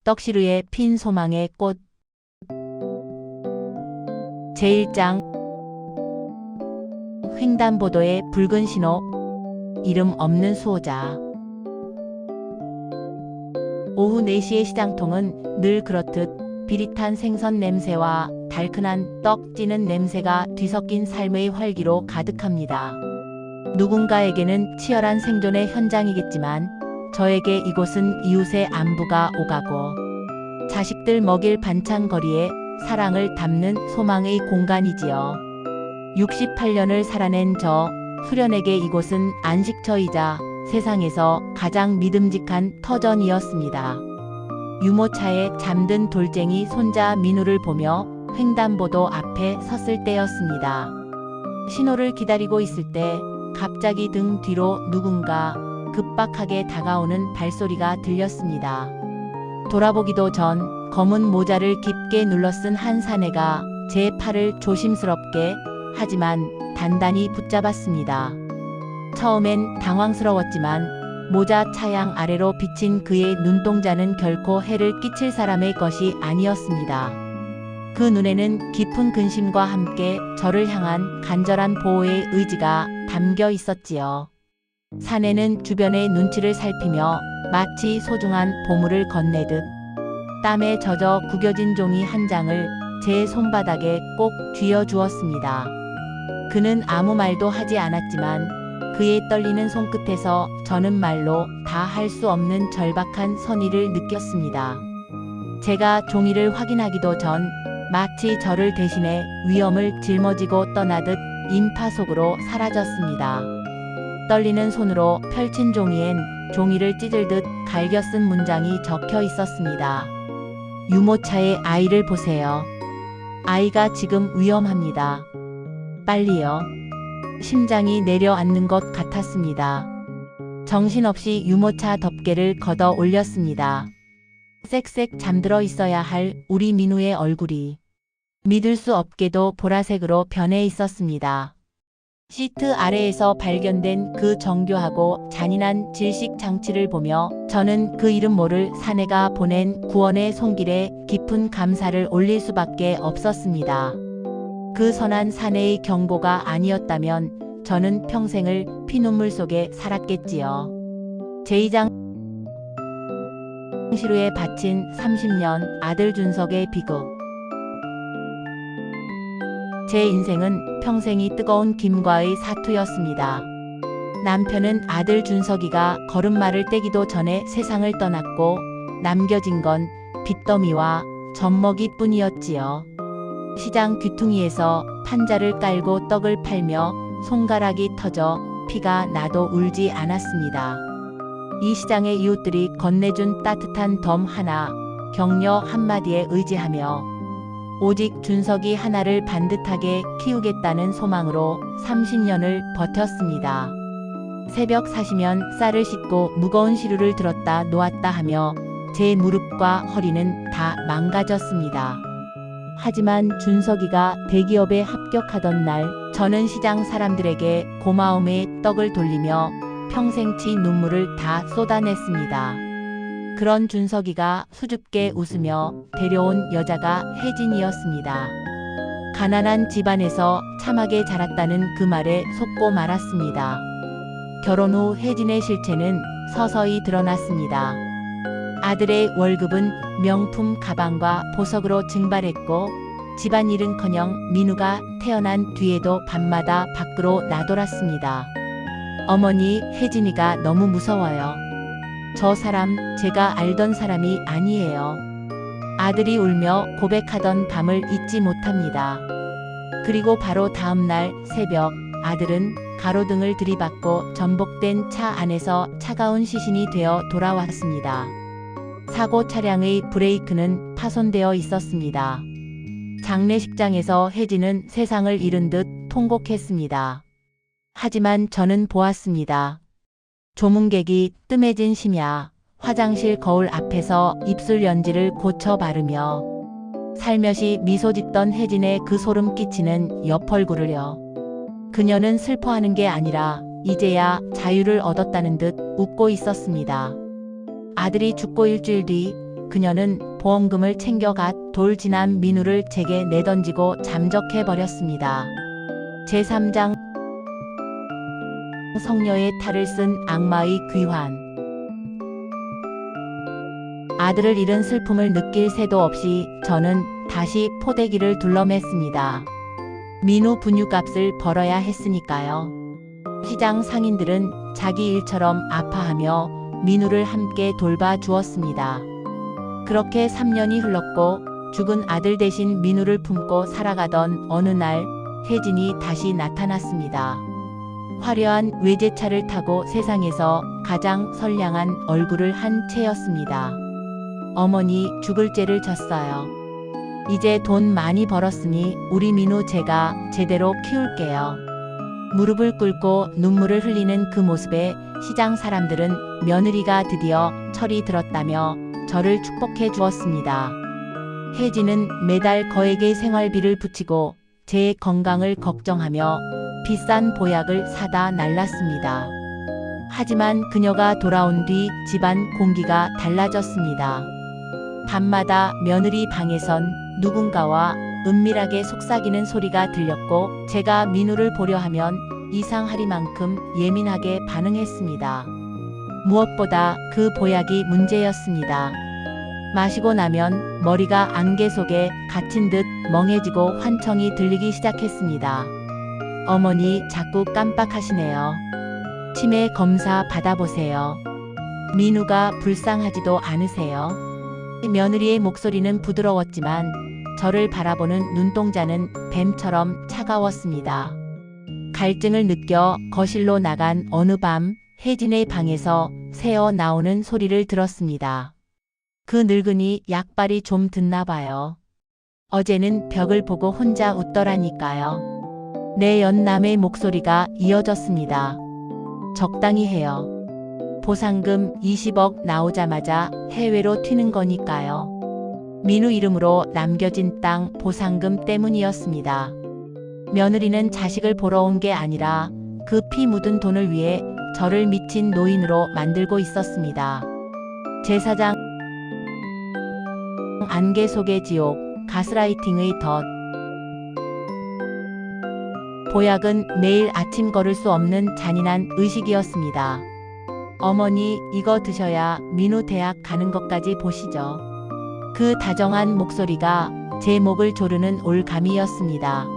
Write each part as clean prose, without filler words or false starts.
떡시루에 핀 소망의 꽃. 제1장 횡단보도의 붉은 신호. 이름 없는 수호자. 오후 4시의 시장통은 늘 그렇듯 비릿한 생선 냄새와 달큰한 떡 찌는 냄새가 뒤섞인 삶의 활기로 가득합니다. 누군가에게는 치열한 생존의 현장이겠지만 저에게 이곳은 이웃의 안부가 오가고 자식들 먹일 반찬거리에 사랑을 담는 소망의 공간이지요. 68년을 살아낸 저 수련에게 이곳은 안식처이자 세상에서 가장 믿음직한 터전이었습니다. 유모차에 잠든 돌쟁이 손자 민우를 보며 횡단보도 앞에 섰을 때였습니다. 신호를 기다리고 있을 때 갑자기 등 뒤로 누군가 급박하게 다가오는 발소리가 들렸습니다. 돌아보기도 전 검은 모자를 깊게 눌러쓴 한 사내가 제 팔을 조심스럽게 하지만 단단히 붙잡았습니다. 처음엔 당황스러웠지만 모자 차양 아래로 비친 그의 눈동자는 결코 해를 끼칠 사람의 것이 아니었습니다. 그 눈에는 깊은 근심과 함께 저를 향한 간절한 보호의 의지가 담겨 있었지요. 사내는 주변의 눈치를 살피며 마치 소중한 보물을 건네듯 땀에 젖어 구겨진 종이 한 장을 제 손바닥에 꼭 쥐어주었습니다. 그는 아무 말도 하지 않았지만 그의 떨리는 손끝에서 저는 말로 다 할 수 없는 절박한 선의를 느꼈습니다. 제가 종이를 확인하기도 전 마치 저를 대신해 위험을 짊어지고 떠나듯 인파 속으로 사라졌습니다. 떨리는 손으로 펼친 종이엔 종이를 찢을듯 갈겨 쓴 문장이 적혀 있었습니다. 유모차의 아이를 보세요. 아이가 지금 위험합니다. 빨리요. 심장이 내려앉는 것 같았습니다. 정신없이 유모차 덮개를 걷어 올렸습니다. 쌕쌕 잠들어 있어야 할 우리 민우의 얼굴이 믿을 수 없게도 보라색으로 변해 있었습니다. 시트 아래에서 발견된 그 정교하고 잔인한 질식 장치를 보며 저는 그 이름 모를 사내가 보낸 구원의 손길에 깊은 감사를 올릴 수밖에 없었습니다. 그 선한 사내의 경고가 아니었다면 저는 평생을 피눈물 속에 살았겠지요. 제2장 시루에 바친 30년 아들 준석의 비극. 제 인생은 평생이 뜨거운 김과의 사투였습니다. 남편은 아들 준석이가 걸음마를 떼기도 전에 세상을 떠났고 남겨진 건 빚더미와 젖먹이뿐이었지요. 시장 귀퉁이에서 판자를 깔고 떡을 팔며 손가락이 터져 피가 나도 울지 않았습니다. 이 시장의 이웃들이 건네준 따뜻한 덤 하나, 격려 한마디에 의지하며 오직 준석이 하나를 반듯하게 키우겠다는 소망으로 30년을 버텼습니다. 새벽 4시면 쌀을 씻고 무거운 시루를 들었다 놓았다 하며 제 무릎과 허리는 다 망가졌습니다. 하지만 준석이가 대기업에 합격하던 날 저는 시장 사람들에게 고마움의 떡을 돌리며 평생치 눈물을 다 쏟아냈습니다. 그런 준석이가 수줍게 웃으며 데려온 여자가 혜진이었습니다. 가난한 집안에서 참하게 자랐다는 그 말에 속고 말았습니다. 결혼 후 혜진의 실체는 서서히 드러났습니다. 아들의 월급은 명품 가방과 보석으로 증발했고 집안일은커녕 민우가 태어난 뒤에도 밤마다 밖으로 나돌았습니다. 어머니, 혜진이가 너무 무서워요. 저 사람 제가 알던 사람이 아니에요. 아들이 울며 고백하던 밤을 잊지 못합니다. 그리고 바로 다음 날 새벽 아들은 가로등을 들이받고 전복된 차 안에서 차가운 시신이 되어 돌아왔습니다. 사고 차량의 브레이크는 파손되어 있었습니다. 장례식장에서 혜진은 세상을 잃은 듯 통곡했습니다. 하지만 저는 보았습니다. 조문객이 뜸해진 심야, 화장실 거울 앞에서 입술 연지를 고쳐 바르며 살며시 미소 짓던 혜진의 그 소름 끼치는 옆얼굴을요. 그녀는 슬퍼하는 게 아니라 이제야 자유를 얻었다는 듯 웃고 있었습니다. 아들이 죽고 일주일 뒤 그녀는 보험금을 챙겨가 돌 지난 민우를 제게 내던지고 잠적해버렸습니다. 제3장 성녀의 탈을 쓴 악마의 귀환. 아들을 잃은 슬픔을 느낄 새도 없이 저는 다시 포대기를 둘러맸습니다. 민우 분유값을 벌어야 했으니까요. 시장 상인들은 자기 일처럼 아파하며 민우를 함께 돌봐 주었습니다. 그렇게 3년이 흘렀고 죽은 아들 대신 민우를 품고 살아가던 어느 날 혜진이 다시 나타났습니다. 화려한 외제차를 타고 세상에서 가장 선량한 얼굴을 한 채였습니다. 어머니, 죽을 죄를 졌어요. 이제 돈 많이 벌었으니 우리 민우 제가 제대로 키울게요. 무릎을 꿇고 눈물을 흘리는 그 모습에 시장 사람들은 며느리가 드디어 철이 들었다며 저를 축복해 주었습니다. 혜진은 매달 거액의 생활비를 붙이고 제 건강을 걱정하며 비싼 보약을 사다 날랐습니다. 하지만 그녀가 돌아온 뒤 집안 공기가 달라졌습니다. 밤마다 며느리 방에선 누군가와 은밀하게 속삭이는 소리가 들렸고 제가 민우를 보려 하면 이상하리만큼 예민하게 반응했습니다. 무엇보다 그 보약이 문제였습니다. 마시고 나면 머리가 안개 속에 갇힌 듯 멍해지고 환청이 들리기 시작했습니다. 어머니 자꾸 깜빡하시네요. 치매 검사 받아보세요. 민우가 불쌍하지도 않으세요? 며느리의 목소리는 부드러웠지만 저를 바라보는 눈동자는 뱀처럼 차가웠습니다. 갈증을 느껴 거실로 나간 어느 밤 혜진의 방에서 새어 나오는 소리를 들었습니다. 그 늙은이 약발이 좀 듣나 봐요. 어제는 벽을 보고 혼자 웃더라니까요. 내 연남의 목소리가 이어졌습니다. 적당히 해요. 보상금 20억 나오자마자 해외로 튀는 거니까요. 민우 이름으로 남겨진 땅 보상금 때문이었습니다. 며느리는 자식을 보러 온 게 아니라 그 피 묻은 돈을 위해 저를 미친 노인으로 만들고 있었습니다. 제4장 안개 속의 지옥, 가스라이팅의 덫. 보약은 매일 아침 걸을 수 없는 잔인한 의식이었습니다. 어머니, 이거 드셔야 민우 대학 가는 것까지 보시죠. 그 다정한 목소리가 제 목을 조르는 올감이었습니다.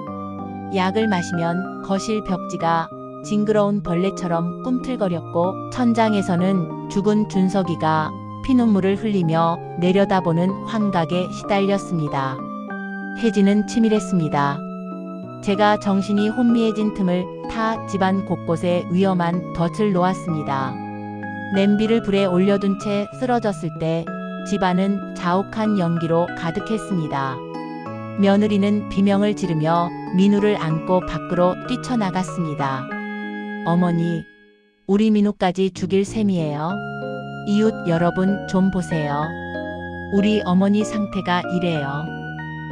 약을 마시면 거실 벽지가 징그러운 벌레처럼 꿈틀거렸고 천장에서는 죽은 준석이가 피눈물을 흘리며 내려다보는 환각에 시달렸습니다. 혜진은 치밀했습니다. 제가 정신이 혼미해진 틈을 타 집안 곳곳에 위험한 덫을 놓았습니다. 냄비를 불에 올려둔 채 쓰러졌을 때 집안은 자욱한 연기로 가득했습니다. 며느리는 비명을 지르며 민우를 안고 밖으로 뛰쳐나갔습니다. 어머니, 우리 민우까지 죽일 셈이에요. 이웃 여러분 좀 보세요. 우리 어머니 상태가 이래요.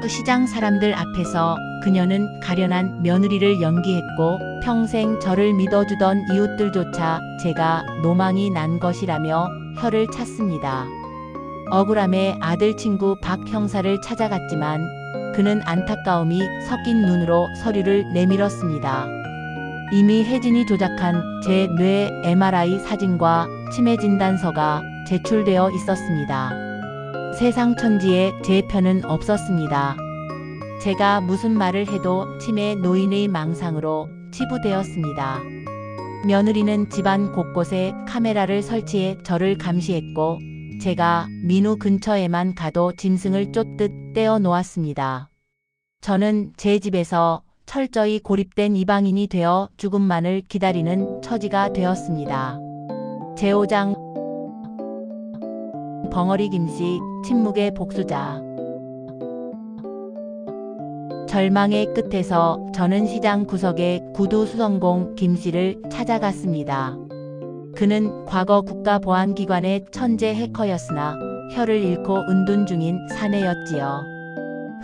시장 사람들 앞에서 그녀는 가련한 며느리를 연기했고 평생 저를 믿어주던 이웃들조차 제가 노망이 난 것이라며 혀를 찼습니다. 억울함에 아들 친구 박 형사를 찾아갔지만 그는 안타까움이 섞인 눈으로 서류를 내밀었습니다. 이미 혜진이 조작한 제 뇌 MRI 사진과 치매 진단서가 제출되어 있었습니다. 세상 천지에 제 편은 없었습니다. 제가 무슨 말을 해도 치매 노인의 망상으로 치부되었습니다. 며느리는 집안 곳곳에 카메라를 설치해 저를 감시했고 제가 민우 근처에만 가도 짐승을 쫓듯 떼어 놓았습니다. 저는 제 집에서 철저히 고립된 이방인이 되어 죽음만을 기다리는 처지가 되었습니다. 제5장 벙어리 김씨, 침묵의 복수자. 절망의 끝에서 저는 시장 구석의 구두 수성공 김씨를 찾아갔습니다. 그는 과거 국가보안기관의 천재 해커였으나 혀를 잃고 은둔 중인 사내였지요.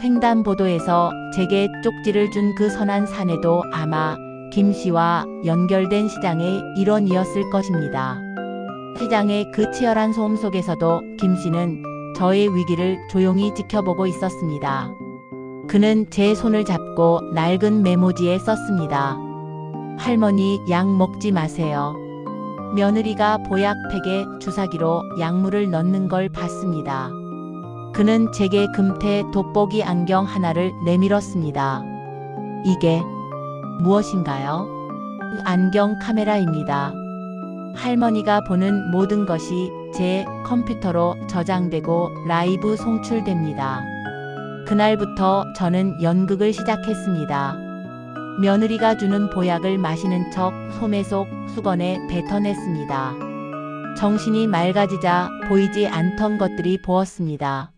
횡단보도에서 제게 쪽지를 준 그 선한 사내도 아마 김씨와 연결된 시장의 일원이었을 것입니다. 시장의 그 치열한 소음 속에서도 김씨는 저의 위기를 조용히 지켜보고 있었습니다. 그는 제 손을 잡고 낡은 메모지에 썼습니다. 할머니, 약 먹지 마세요. 며느리가 보약팩에 주사기로 약물을 넣는 걸 봤습니다. 그는 제게 금태 돋보기 안경 하나를 내밀었습니다. 이게 무엇인가요? 안경 카메라입니다. 할머니가 보는 모든 것이 제 컴퓨터로 저장되고 라이브 송출됩니다. 그날부터 저는 연극을 시작했습니다. 며느리가 주는 보약을 마시는 척 소매 속 수건에 뱉어냈습니다. 정신이 맑아지자 보이지 않던 것들이 보였습니다.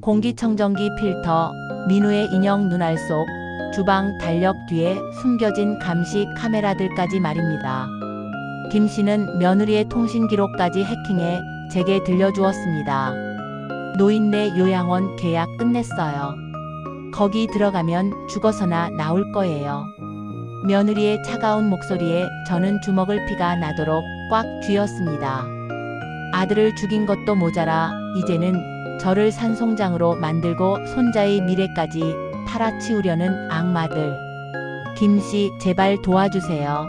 공기청정기 필터, 민우의 인형 눈알 속, 주방 달력 뒤에 숨겨진 감시 카메라들까지 말입니다. 김 씨는 며느리의 통신 기록까지 해킹해 제게 들려주었습니다. 노인네 요양원 계약 끝냈어요. 거기 들어가면 죽어서나 나올 거예요. 며느리의 차가운 목소리에 저는 주먹을 피가 나도록 꽉 쥐었습니다. 아들을 죽인 것도 모자라 이제는 저를 산송장으로 만들고 손자의 미래까지 팔아치우려는 악마들. 김 씨, 제발 도와주세요.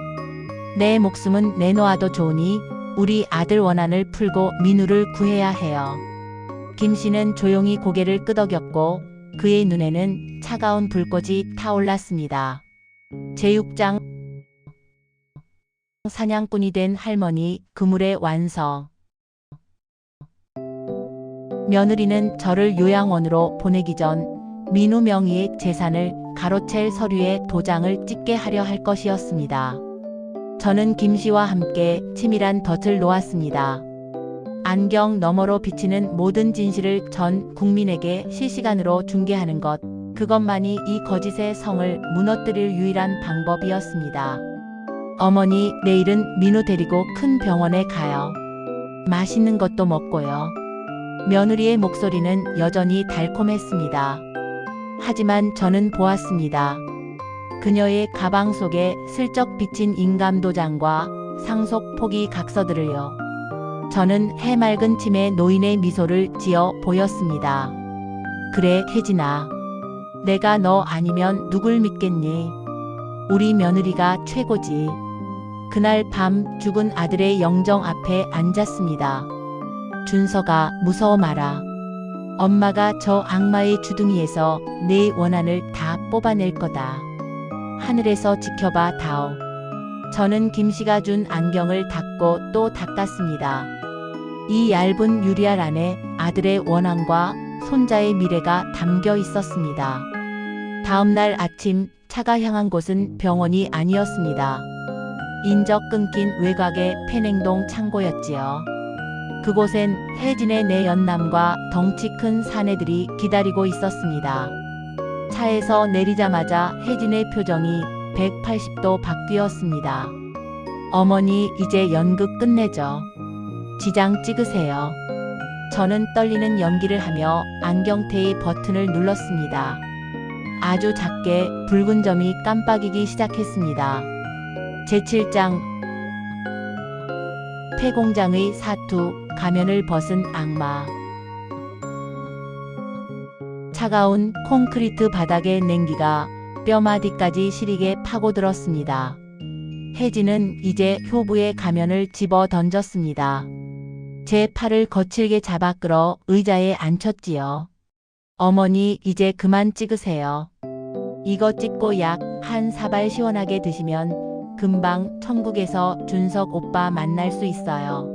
내 목숨은 내놓아도 좋으니 우리 아들 원한을 풀고 민우를 구해야 해요. 김 씨는 조용히 고개를 끄덕였고 그의 눈에는 차가운 불꽃이 타올랐습니다. 제6장 사냥꾼이 된 할머니, 그물의 완성. 며느리는 저를 요양원으로 보내기 전 민우 명의의 재산을 가로챌 서류에 도장을 찍게 하려 할 것이었습니다. 저는 김 씨와 함께 치밀한 덫을 놓았습니다. 안경 너머로 비치는 모든 진실을 전 국민에게 실시간으로 중계하는 것, 그것만이 이 거짓의 성을 무너뜨릴 유일한 방법이었습니다. 어머니, 내일은 민우 데리고 큰 병원에 가요. 맛있는 것도 먹고요. 며느리의 목소리는 여전히 달콤했습니다. 하지만 저는 보았습니다. 그녀의 가방 속에 슬쩍 비친 인감도장과 상속 포기 각서들을요. 저는 해맑은 침에 노인의 미소를 지어 보였습니다. 그래, 혜진아. 내가 너 아니면 누굴 믿겠니? 우리 며느리가 최고지. 그날 밤 죽은 아들의 영정 앞에 앉았습니다. 준서가 무서워 마라. 엄마가 저 악마의 주둥이에서 내 원한을 다 뽑아낼 거다. 하늘에서 지켜봐 다오. 저는 김 씨가 준 안경을 닦고 또 닦았습니다. 이 얇은 유리알 안에 아들의 원한과 손자의 미래가 담겨 있었습니다. 다음 날 아침 차가 향한 곳은 병원이 아니었습니다. 인적 끊긴 외곽의 pen행동 창고였지요. 그곳엔 혜진의 네 연남과 덩치 큰 사내들이 기다리고 있었습니다. 차에서 내리자마자 혜진의 표정이 180도 바뀌었습니다. 어머니, 이제 연극 끝내죠. 지장 찍으세요. 저는 떨리는 연기를 하며 안경테의 버튼을 눌렀습니다. 아주 작게 붉은 점이 깜빡이기 시작했습니다. 제7장 폐공장의 사투, 가면을 벗은 악마. 차가운 콘크리트 바닥의 냉기가 뼈마디까지 시리게 파고들었습니다. 혜진은 이제 효부의 가면을 집어 던졌습니다. 제 팔을 거칠게 잡아 끌어 의자에 앉혔지요. 어머니, 이제 그만 찍으세요. 이거 찍고 약 한 사발 시원하게 드시면 금방 천국에서 준석 오빠 만날 수 있어요.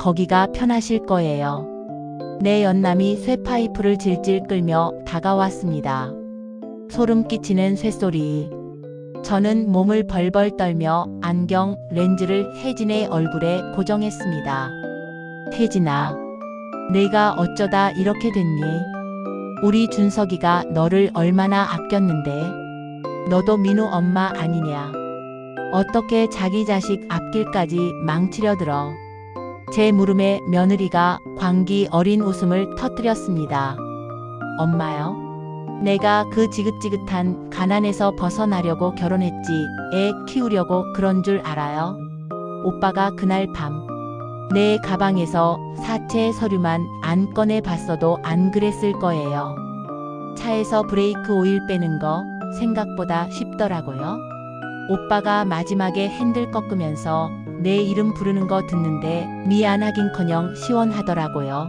거기가 편하실 거예요. 내 연남이 쇠파이프를 질질 끌며 다가왔습니다. 소름 끼치는 쇠소리. 저는 몸을 벌벌 떨며 안경 렌즈를 혜진의 얼굴에 고정했습니다. 혜진아, 내가 어쩌다 이렇게 됐니? 우리 준석이가 너를 얼마나 아꼈는데. 너도 민우 엄마 아니냐. 어떻게 자기 자식 앞길까지 망치려 들어. 제 물음에 며느리가 광기 어린 웃음을 터뜨렸습니다. 엄마요? 내가 그 지긋지긋한 가난에서 벗어나려고 결혼했지 애 키우려고 그런 줄 알아요? 오빠가 그날 밤 내 가방에서 사채 서류만 안 꺼내 봤어도 안 그랬을 거예요. 차에서 브레이크 오일 빼는 거 생각보다 쉽더라고요. 오빠가 마지막에 핸들 꺾으면서 내 이름 부르는 거 듣는데 미안하긴커녕 시원하더라고요.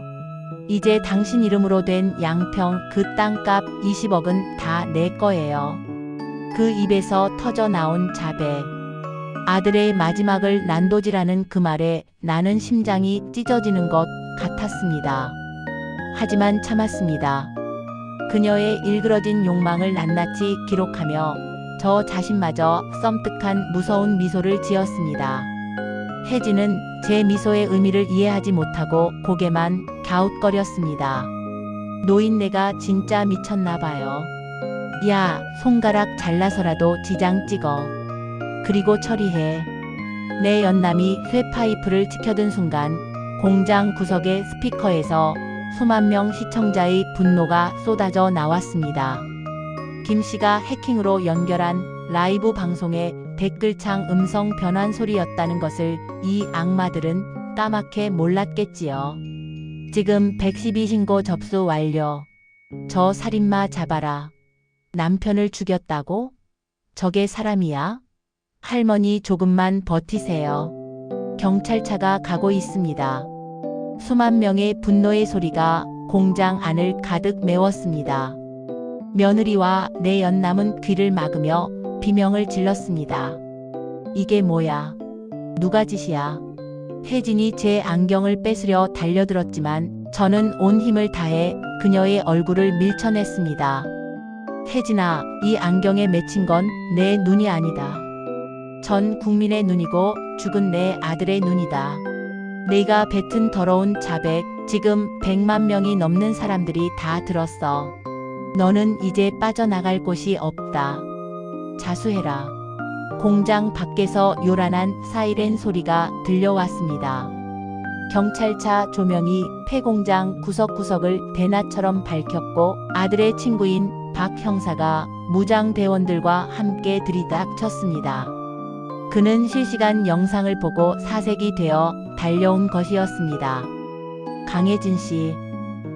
이제 당신 이름으로 된 양평 그 땅값 20억은 다 내 거예요. 그 입에서 터져 나온 자배. 아들의 마지막을 난도질하는 그 말에 나는 심장이 찢어지는 것 같았습니다. 하지만 참았습니다. 그녀의 일그러진 욕망을 낱낱이 기록하며 저 자신마저 썸뜩한 무서운 미소를 지었습니다. 혜진은 제 미소의 의미를 이해하지 못하고 고개만 갸웃거렸습니다. 노인네가 진짜 미쳤나 봐요. 야, 손가락 잘라서라도 지장 찍어. 그리고 처리해. 내 연남이 쇠파이프를 치켜든 순간 공장 구석의 스피커에서 수만 명 시청자의 분노가 쏟아져 나왔습니다. 김 씨가 해킹으로 연결한 라이브 방송의 댓글창 음성 변환 소리였다는 것을 이 악마들은 까맣게 몰랐겠지요. 지금 112 신고 접수 완료. 저 살인마 잡아라. 남편을 죽였다고? 저게 사람이야? 할머니 조금만 버티세요. 경찰차가 가고 있습니다. 수만 명의 분노의 소리가 공장 안을 가득 메웠습니다. 며느리와 내 연남은 귀를 막으며 비명을 질렀습니다. 이게 뭐야? 누가 짓이야? 혜진이 제 안경을 뺏으려 달려들었지만 저는 온 힘을 다해 그녀의 얼굴을 밀쳐냈습니다. 혜진아, 이 안경에 맺힌 건 내 눈이 아니다. 전 국민의 눈이고 죽은 내 아들의 눈이다. 내가 뱉은 더러운 자백, 지금 100만 명이 넘는 사람들이 다 들었어. 너는 이제 빠져나갈 곳이 없다. 자수해라. 공장 밖에서 요란한 사이렌 소리가 들려왔습니다. 경찰차 조명이 폐공장 구석구석을 대낮처럼 밝혔고 아들의 친구인 박 형사가 무장 대원들과 함께 들이닥쳤습니다. 그는 실시간 영상을 보고 사색이 되어 달려온 것이었습니다. 강혜진 씨,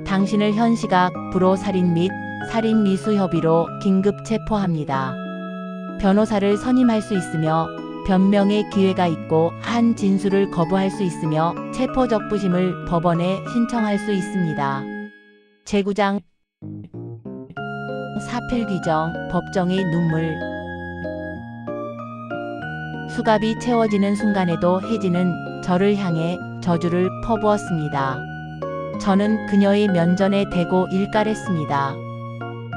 당신을 현시각 불호살인 및 살인미수 혐의로 긴급 체포합니다. 변호사를 선임할 수 있으며 변명의 기회가 있고 한 진술을 거부할 수 있으며 체포적부심을 법원에 신청할 수 있습니다. 제구장 사필규정 법정의 눈물. 수갑이 채워지는 순간에도 혜진은 저를 향해 저주를 퍼부었습니다. 저는 그녀의 면전에 대고 일갈했습니다.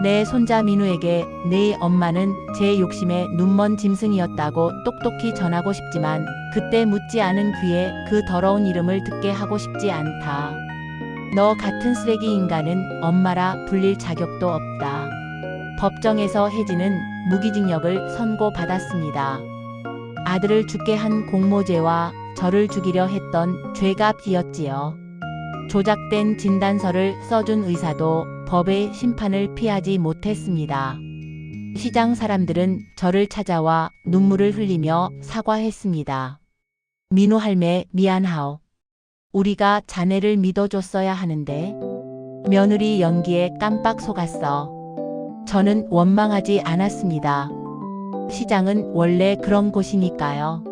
내 손자 민우에게 네 엄마는 제 욕심에 눈먼 짐승이었다고 똑똑히 전하고 싶지만 그때 묻지 않은 귀에 그 더러운 이름을 듣게 하고 싶지 않다. 너 같은 쓰레기 인간은 엄마라 불릴 자격도 없다. 법정에서 혜진은 무기징역을 선고받았습니다. 아들을 죽게 한 공모죄와 저를 죽이려 했던 죄값이었지요. 조작된 진단서를 써준 의사도 법의 심판을 피하지 못했습니다. 시장 사람들은 저를 찾아와 눈물을 흘리며 사과했습니다. 민우 할매 미안하오. 우리가 자네를 믿어줬어야 하는데. 며느리 연기에 깜빡 속았어. 저는 원망하지 않았습니다. 시장은 원래 그런 곳이니까요.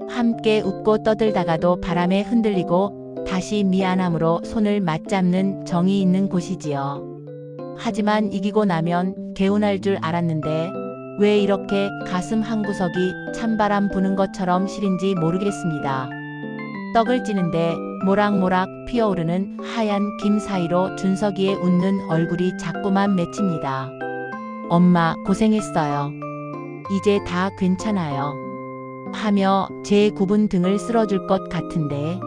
함께 웃고 떠들다가도 바람에 흔들리고 다시 미안함으로 손을 맞잡는 정이 있는 곳이지요. 하지만 이기고 나면 개운할 줄 알았는데 왜 이렇게 가슴 한구석이 찬바람 부는 것처럼 시린지 모르겠습니다. 떡을 찌는데 모락모락 피어오르는 하얀 김 사이로 준석이의 웃는 얼굴이 자꾸만 맺힙니다. 엄마 고생했어요. 이제 다 괜찮아요. 하며 제 굽은 등을 쓸어줄 것 같은데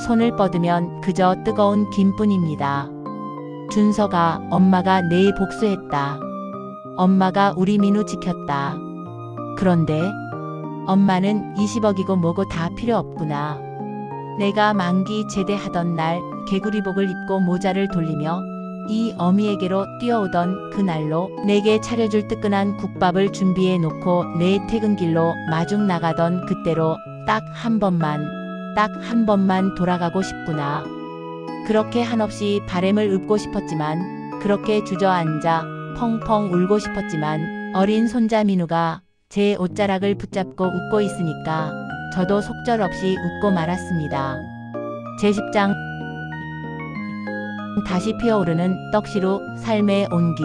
손을 뻗으면 그저 뜨거운 김뿐입니다. 준석아, 엄마가 내일 복수했다. 엄마가 우리 민우 지켰다. 그런데 엄마는 20억이고 뭐고 다 필요 없구나. 내가 만기 제대하던 날 개구리복을 입고 모자를 돌리며 이 어미에게로 뛰어오던 그날로 내게 차려줄 뜨끈한 국밥을 준비해 놓고 내 퇴근길로 마중 나가던 그때로 딱 한 번만 딱 한 번만 돌아가고 싶구나. 그렇게 한없이 바램을 읊고 싶었지만, 그렇게 주저앉아 펑펑 울고 싶었지만, 어린 손자 민우가 제 옷자락을 붙잡고 웃고 있으니까 저도 속절없이 웃고 말았습니다. 제10장 다시 피어오르는 떡시루 삶의 온기.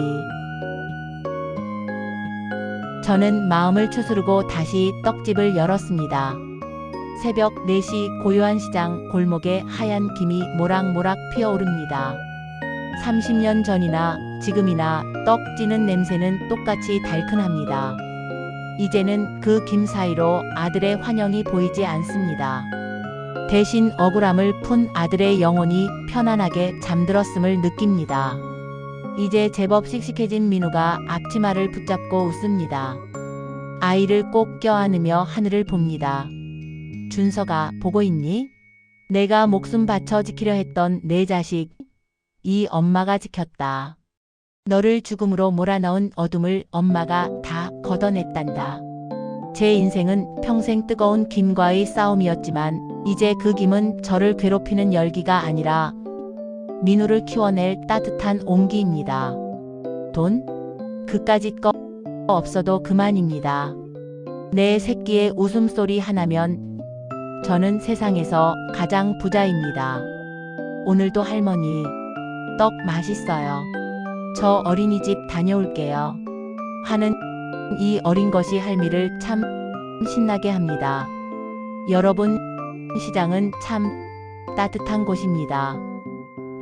저는 마음을 추스르고 다시 떡집을 열었습니다. 새벽 4시 고요한 시장 골목에 하얀 김이 모락모락 피어오릅니다. 30년 전이나 지금이나 떡 찌는 냄새는 똑같이 달큰합니다. 이제는 그 김 사이로 아들의 환영이 보이지 않습니다. 대신 억울함을 푼 아들의 영혼이 편안하게 잠들었음을 느낍니다. 이제 제법 씩씩해진 민우가 앞치마를 붙잡고 웃습니다. 아이를 꼭 껴안으며 하늘을 봅니다. 준서가 보고 있니? 내가 목숨 바쳐 지키려 했던 내 자식, 이 엄마가 지켰다. 너를 죽음으로 몰아넣은 어둠을 엄마가 다 걷어냈단다. 제 인생은 평생 뜨거운 김과의 싸움이었지만 이제 그 김은 저를 괴롭히는 열기가 아니라 민우를 키워낼 따뜻한 온기입니다. 돈? 그까짓 거 없어도 그만입니다. 내 새끼의 웃음소리 하나면 저는 세상에서 가장 부자입니다. 오늘도 할머니, 떡 맛있어요. 저 어린이집 다녀올게요. 하는 이 어린 것이 할미를 참 신나게 합니다. 여러분, 시장은 참 따뜻한 곳입니다.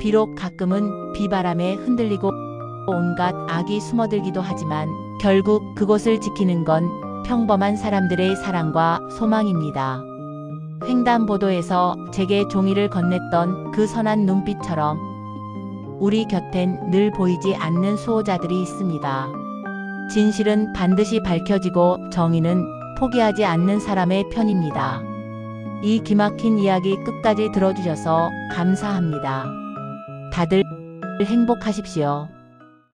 비록 가끔은 비바람에 흔들리고 온갖 악이 숨어들기도 하지만 결국 그곳을 지키는 건 평범한 사람들의 사랑과 소망입니다. 횡단보도에서 제게 종이를 건넸던 그 선한 눈빛처럼 우리 곁엔 늘 보이지 않는 수호자들이 있습니다. 진실은 반드시 밝혀지고 정의는 포기하지 않는 사람의 편입니다. 이 기막힌 이야기 끝까지 들어주셔서 감사합니다. 다들 행복하십시오.